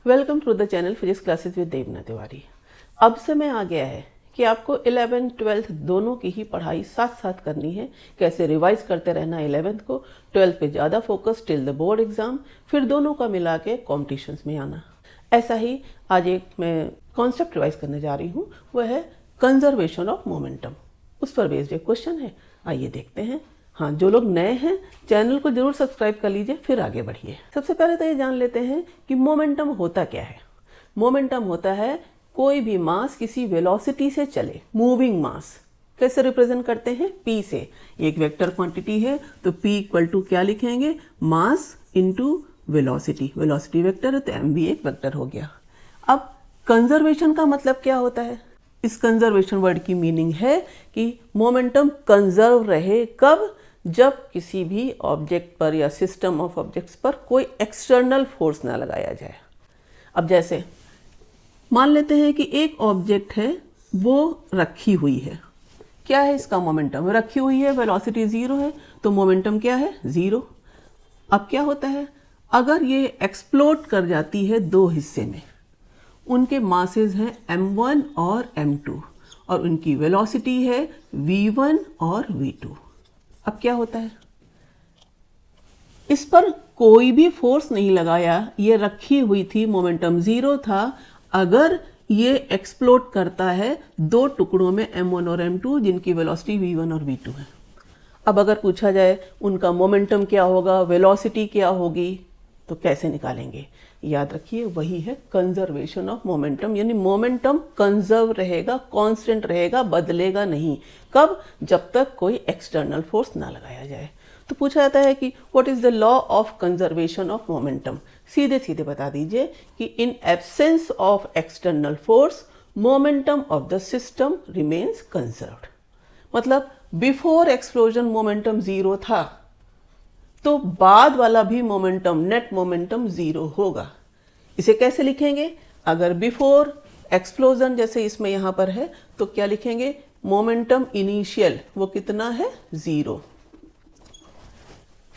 Welcome to the channel physics classes with Devna Tiwari. अब समय आ गया है कि आपको 11th 12th दोनों की ही पढ़ाई साथ साथ करनी है। कैसे रिवाइज करते रहना 11th को, 12th पे ज़्यादा focus till the board exam, फिर दोनों का मिला के कॉम्पिटिशन्स में आना। ऐसा ही आज एक मैं कॉन्सेप्ट रिवाइज करने जा रही हूँ, वह है कंजर्वेशन ऑफ मोमेंटम। उस पर बेस्ड एक क्वेश्चन है, आइए देखते हैं। हाँ, जो लोग नए हैं चैनल को जरूर सब्सक्राइब कर लीजिए, फिर आगे बढ़िए। सबसे पहले तो ये जान लेते हैं कि मोमेंटम होता क्या है। मोमेंटम होता है कोई भी मास किसी वेलोसिटी से चले, मूविंग मास। कैसे रिप्रेजेंट करते हैं? p से। एक वेक्टर क्वांटिटी है तो p इक्वल टू क्या लिखेंगे? Mass into velocity. Velocity vector है तो m भी एक वेक्टर हो गया। अब कंजर्वेशन का मतलब क्या होता है? इस कंजर्वेशन वर्ड की मीनिंग है कि मोमेंटम कंजर्व रहे। कब? जब किसी भी ऑब्जेक्ट पर या सिस्टम ऑफ ऑब्जेक्ट्स पर कोई एक्सटर्नल फोर्स ना लगाया जाए। अब जैसे मान लेते हैं कि एक ऑब्जेक्ट है, वो रखी हुई है। क्या है इसका मोमेंटम? रखी हुई है, वेलोसिटी 0 है, तो मोमेंटम क्या है? 0। अब क्या होता है, अगर ये एक्सप्लोड कर जाती है दो हिस्से में, उनके मासेस हैं m1 और m2 और उनकी वेलोसिटी है v1 और v2। अब क्या होता है, इस पर कोई भी फोर्स नहीं लगाया, ये रखी हुई थी, मोमेंटम 0 था। अगर ये एक्सप्लोड करता है दो टुकड़ों में m1 और m2 जिनकी वेलोसिटी v1 और v2 है। अब अगर पूछा जाए उनका मोमेंटम क्या होगा, वेलोसिटी क्या होगी, तो कैसे निकालेंगे? याद रखिए, वही है कंजर्वेशन ऑफ मोमेंटम। यानी मोमेंटम कंजर्व रहेगा, कांस्टेंट रहेगा, बदलेगा नहीं। कब? जब तक कोई एक्सटर्नल फोर्स ना लगाया जाए। तो पूछा जाता है कि what is the law of conservation of momentum. सीधे सीधे बता दीजिए कि in absence of external force momentum of the system remains conserved. मतलब बिफोर एक्सप्लोजन मोमेंटम 0 था, तो बाद वाला भी मोमेंटम, नेट मोमेंटम 0 होगा। इसे कैसे लिखेंगे? अगर बिफोर एक्सप्लोजन जैसे इसमें यहां पर है तो क्या लिखेंगे? मोमेंटम इनिशियल वो कितना है? 0।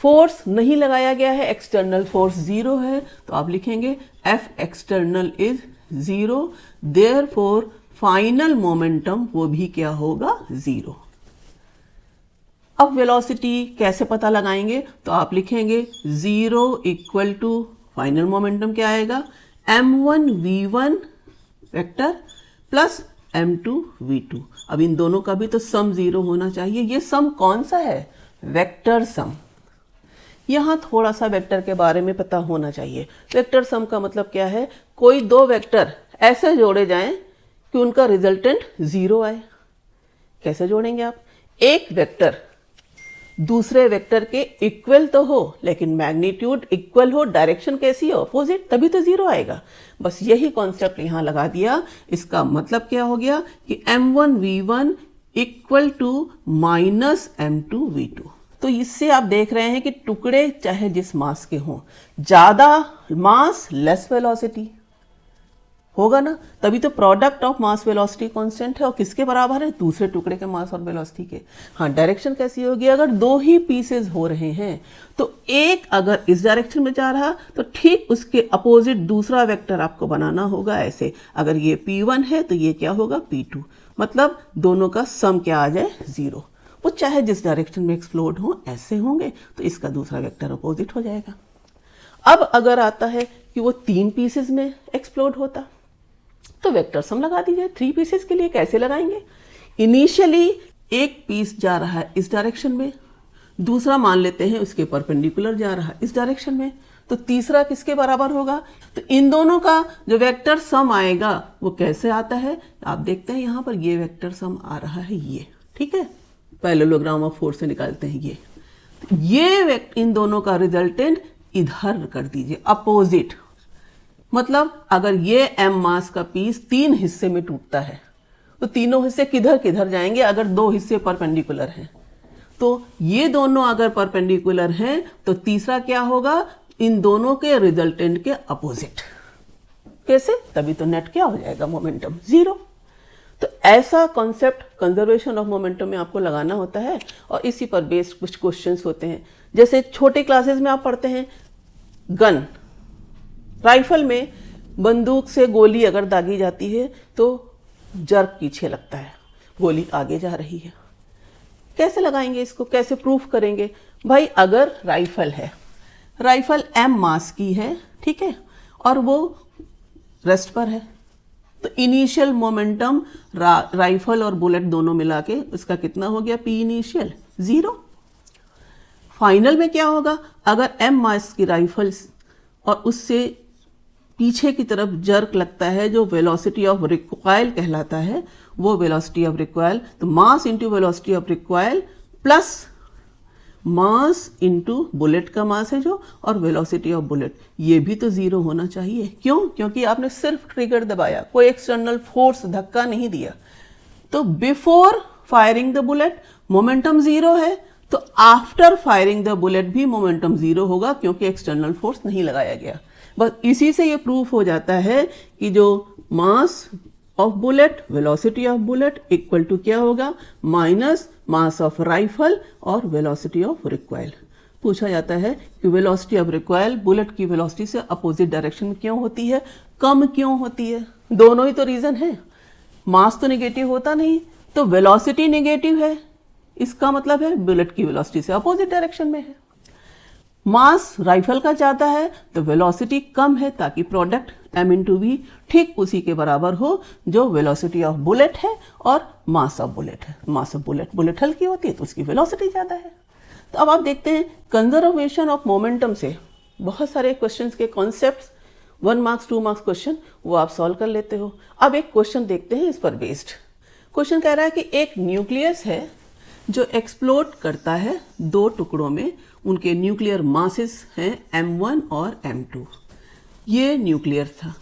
फोर्स नहीं लगाया गया है, एक्सटर्नल फोर्स 0 है, तो आप लिखेंगे F external is 0, therefore final momentum वो भी क्या होगा? 0। अब वेलोसिटी कैसे पता लगाएंगे? तो आप लिखेंगे 0 इक्वल टू फाइनल मोमेंटम क्या आएगा? m1 v1 vector plus m2 v2। अब इन दोनों का भी तो सम 0 होना चाहिए। ये सम कौन सा है? Vector sum. यहां थोड़ा सा वेक्टर के बारे में पता होना चाहिए। वेक्टर सम का मतलब क्या है? कोई दो वेक्टर ऐसे जोड़े जाएं कि उनका रिजल्टेंट 0 आए। कैसे जोड़ेंगे आप? एक वेक्टर दूसरे वेक्टर के इक्वल तो हो, लेकिन मैग्नीट्यूड इक्वल हो, डायरेक्शन कैसी हो? अपोजिट, तभी तो 0 आएगा। बस यही कॉन्सेप्ट यहां लगा दिया। इसका मतलब क्या हो गया कि m1 v1 equal to minus m2 v2। तो इससे आप देख रहे हैं कि टुकड़े चाहे जिस मास के हों, ज्यादा मास लेस वेलोसिटी होगा ना, तभी तो product of mass velocity constant है। और किसके बराबर है? दूसरे टुकड़े के मास और वेलोसिटी के। हाँ, डायरेक्शन कैसी होगी? अगर दो ही पीसेस हो रहे हैं तो एक अगर इस डायरेक्शन में जा रहा तो ठीक उसके अपोजिट दूसरा वेक्टर आपको बनाना होगा ऐसे। अगर ये p1 है तो ये क्या होगा? p2। मतलब दोनों का सम क्या आ जाए? 0। वो चाहे जिस डायरेक्शन में एक्सप्लोड हो ऐसे होंगे, तो इसका दूसरा वेक्टर अपोजिट हो जाएगा। अब अगर आता है कि वो 3 पीसेस में एक्सप्लोड होता, तो वेक्टर सम लगा दीजिए 3 पीसेस के लिए। कैसे लगाएंगे? इनिशियली एक पीस जा रहा है इस डायरेक्शन में, दूसरा मान लेते हैं उसके परपेंडिकुलर जा रहा है इस डायरेक्शन में, तो तीसरा किसके बराबर होगा? तो इन दोनों का जो वेक्टर सम आएगा वो कैसे आता है? आप देखते हैं यहां पर ये वेक्टर सम आ रहा है ये, ठीक है, पैरेललोग्राम ऑफ फोर्स से निकालते हैं ये। तो ये इन दोनों का रिजल्टेंट इधर कर दीजिए, अपोजिट। मतलब अगर ये m मास का पीस 3 हिस्से में टूटता है तो तीनों हिस्से किधर किधर जाएंगे? अगर दो हिस्से परपेंडिकुलर हैं तो ये दोनों अगर परपेंडिकुलर हैं तो तीसरा क्या होगा? इन दोनों के रिजल्टेंट के अपोजिट। कैसे? तभी तो नेट क्या हो जाएगा? मोमेंटम 0। तो ऐसा कॉन्सेप्ट कंजर्वेशन ऑफ मोमेंटम में आपको लगाना होता है और इसी पर बेस्ड कुछ क्वेश्चंस होते हैं। जैसे छोटे क्लासेस में आप पढ़ते हैं गन, राइफल में बंदूक से गोली अगर दागी जाती है तो जर्क पीछे लगता है, गोली आगे जा रही है। कैसे लगाएंगे इसको, कैसे प्रूफ करेंगे? भाई अगर राइफल है, राइफल m मास की है, ठीक है, और वो रेस्ट पर है, तो इनिशियल मोमेंटम राइफल और बुलेट दोनों मिला के उसका कितना हो गया? p initial 0। फाइनल में क्या होगा? अगर m मास की राइफल और उससे पीछे की तरफ जर्क लगता है जो वेलोसिटी ऑफ रिकॉइल कहलाता है, वो वेलोसिटी ऑफ रिकॉइल, तो mass into velocity of recoil plus mass into bullet का मास है जो, और वेलोसिटी ऑफ बुलेट, ये भी तो 0 होना चाहिए। क्यों? क्योंकि आपने सिर्फ ट्रिगर दबाया, कोई एक्सटर्नल फोर्स धक्का नहीं दिया। तो before firing the bullet momentum 0 है, तो आफ्टर फायरिंग द बुलेट भी मोमेंटम 0 होगा, क्योंकि एक्सटर्नल फोर्स नहीं लगाया गया। बस इसी से ये प्रूफ हो जाता है कि जो mass of bullet, velocity of bullet equal to क्या होगा? माइनस मास ऑफ राइफल और वेलोसिटी ऑफ रिकॉइल। पूछा जाता है कि वेलोसिटी ऑफ रिकॉइल बुलेट की वेलोसिटी से अपोजिट डायरेक्शन में क्यों होती है, कम क्यों होती है? दोनों ही तो रीजन है, मास तो नेगेटिव होता नहीं, तो वेलोसिटी नेगेटिव है, इसका मतलब है बुलेट की वेलोसिटी से अपोजिट डायरेक्शन में है। मास राइफल का ज्यादा है तो वेलोसिटी कम है, ताकि प्रोडक्ट m इंटू वी ठीक उसी के बराबर हो जो वेलोसिटी ऑफ बुलेट है और मास ऑफ बुलेट है। मास ऑफ बुलेट हल्की होती है तो उसकी वेलोसिटी ज्यादा है। तो अब आप देखते हैं कंजर्वेशन ऑफ मोमेंटम से बहुत सारे क्वेश्चंस के कॉन्सेप्ट्स, 1 मार्क्स 2 मार्क्स क्वेश्चन, वो आप सॉल्व कर लेते हो। अब एक क्वेश्चन देखते हैं इस पर बेस्ड। क्वेश्चन कह रहा है कि एक न्यूक्लियस है जो एक्सप्लोड करता है 2 टुकड़ों में, उनके न्यूक्लियर मासेस हैं m1 और m2। ये न्यूक्लियर था,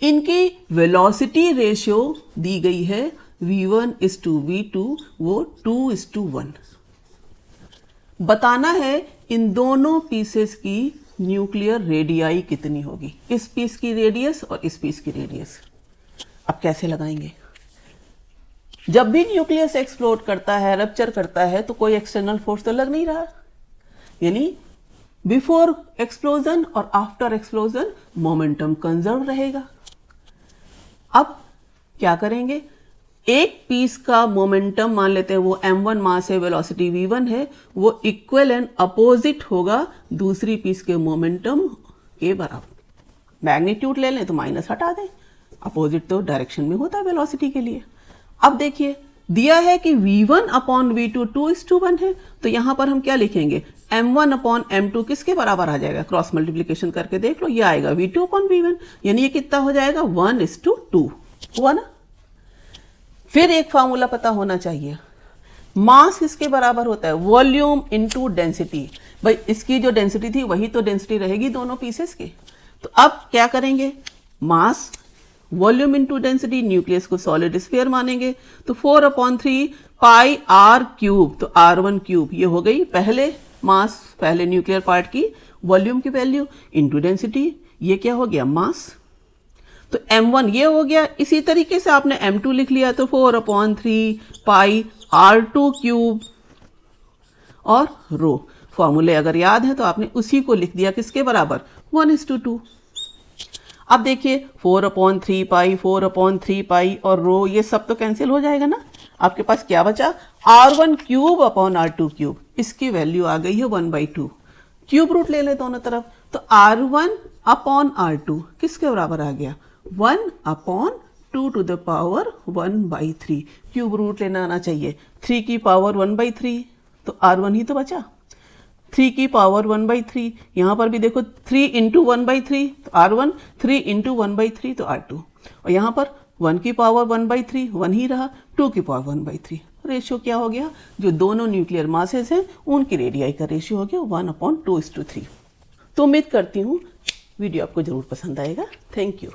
इनकी वेलोसिटी रेशियो दी गई है v1:v2, वो 2:1। बताना है इन दोनों पीसेस की न्यूक्लियर रेडियाई कितनी होगी, इस पीस की रेडियस और इस पीस की रेडियस। अब कैसे लगाएंगे? जब भी न्यूक्लियस एक्सप्लोड करता है, रप्चर करता है, तो कोई एक्सटर्नल फोर्स तो लग नहीं रहा, यानी बिफोर एक्सप्लोजन और आफ्टर एक्सप्लोजन मोमेंटम कंजर्व रहेगा। अब क्या करेंगे? एक पीस का मोमेंटम मान लेते हैं वो m1 मास है, वेलोसिटी v1 है, वो इक्वल एंड अपोजिट होगा दूसरी पीस के मोमेंटम के बराबर। मैग्नीट्यूड ले लें तो माइनस हटा दें, अपोजिट तो डायरेक्शन में होता है वेलोसिटी के लिए। अब देखिए दिया है कि v1/v2 2:1 है, तो यहां पर हम क्या लिखेंगे? m1/m2 किसके बराबर आ जाएगा? क्रॉस मल्टीप्लिकेशन करके देख लो, ये आएगा v2/v1, यानी ये कितना हो जाएगा? 1:2 हुआ ना। फिर एक फॉर्मूला पता होना चाहिए, मास किसके बराबर होता है? Volume into density. भाई इसकी जो डेंसिटी थी वही तो डेंसिटी रहेगी दोनों पीसेस की। तो अब क्या करेंगे? Mass volume into density, nucleus को सॉलिड स्फीयर मानेंगे, तो 4/3 पाई r क्यूब, तो r1 क्यूब, ये हो गई पहले मास, पहले न्यूक्लियर पार्ट की वॉल्यूम की वैल्यू, इनटू डेंसिटी, ये क्या हो गया? मास। तो m1 ये हो गया। इसी तरीके से आपने m2 लिख लिया, तो 4/3 पाई r2 क्यूब और रो। फॉर्मूले अगर याद है तो आपने उसी को लिख दिया किसके बराबर? 1:2। अब देखिए 4/3 पाई, 4/3 पाई और रो, ये सब तो कैंसिल हो जाएगा ना। आपके पास क्या बचा? r1 cube upon r2 cube, इसकी वैल्यू आ गई है 1/2। क्यूब रूट ले ले दोनों तरफ, तो r1 अपॉन r2 किसके बराबर आ गया? 1/2 to the power 1/3। Cube root लेना आना चाहिए, 3 की पावर 1/3, तो r1 ही तो बचा। 3 की पावर 1/3, यहां पर भी देखो 3 इंटू 1/3, तो r1, 3 इंटू 1/3 तो r2, और यहां पर 1 की पावर 1/3, 1 ही रहा, 2 की पावर 1/3। रेशियो क्या हो गया? जो दोनों न्यूक्लियर मासेस हैं उनकी रेडियाई का रेशियो हो गया 1/2:3। तो उम्मीद करती हूँ वीडियो आपको जरूर पसंद आएगा। Thank you.